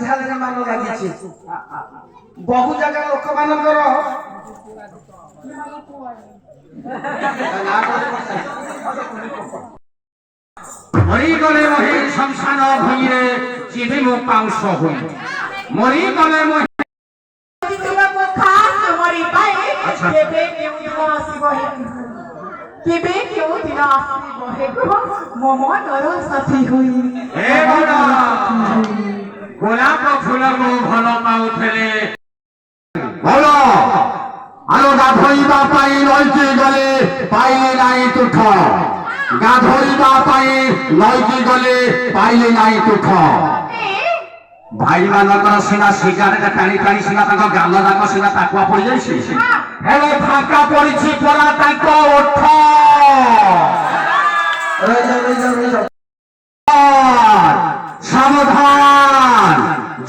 ଝାଲରେ ମାନ ଲାଗିଛି ବହୁ ଜାଗା ଲୋକମାନଙ୍କର মরিগলে মহি শমশান ভূমিরে চিবি মু পাউশ হই মরিগলে মহি কেবে কেউ দিন আসিব হেগো মমনর সাথী হই হে গোলাপ ফুলকু ভাল পাউথিলে ভাল আলো গাধোইবা পাই নইকি গলে পাইলে নাই তুঠ গাধোইবা পাই নইকি গলে পাইলে নাই তুঠ ভাই ମାନଙ୍କର ସିନା ସିଗାରେଟ ଟାଣି ଟାଣି ସିନା ତାଙ୍କ ଗାଲ ଯାକ ସିନା ତାକୁଆ ପଡିଯାଇଛି ହେଲେ ଫାଙ୍କା ପଡିଛି ପରା ତାଙ୍କ ଓଠ ସାବଧାନ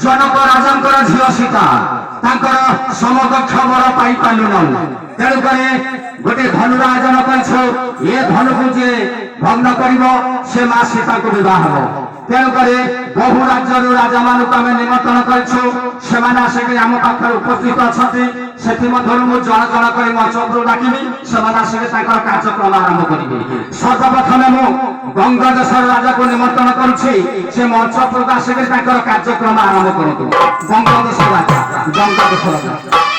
ଜନକ ରାଜାଙ୍କର ଝିଅ ସୀତା ତାଙ୍କର ସମକକ୍ଷ ବର ପାଇପାରିଲୁ ତେଣୁକରି ଗୋଟେ ଧନୁ ଆୟୋଜନ କରିଛୁ ଏ ଧନୁକୁ ଯିଏ ଭଗ୍ନ କରିବ ସେ ମା ସୀତାଙ୍କୁ ବିବାହ ହବ ତେଣୁକରି ବହୁ ରାଜ୍ୟରୁ ରାଜା ମାନଙ୍କୁ ଆମେ ନିମନ୍ତ୍ରଣ କରିଛୁ ସେମାନେ ଆସିକି ଆମ ପାଖରେ ଉପସ୍ଥିତ ଅଛନ୍ତି ସେଥିମଧ୍ୟରୁ ମୁଁ ଜଣ ଜଣ କରି ମଞ୍ଚ ଉପରୁ ଡାକିବି ସେମାନେ ଆସିକି ତାଙ୍କର କାର୍ଯ୍ୟକ୍ରମ ଆରମ୍ଭ କରିବେ ସର୍ବପ୍ରଥମେ ମୁଁ ଗଙ୍ଗ ଦେଶର ରାଜାକୁ ନିମନ୍ତ୍ରଣ କରୁଛି ସେ ମଞ୍ଚ ଉପରକୁ ଆସିକି ତାଙ୍କର କାର୍ଯ୍ୟକ୍ରମ ଆରମ୍ଭ କରନ୍ତୁ ଗଙ୍ଗ ଦେଶର ରାଜା ଗଙ୍ଗ ଦେଶର ରାଜା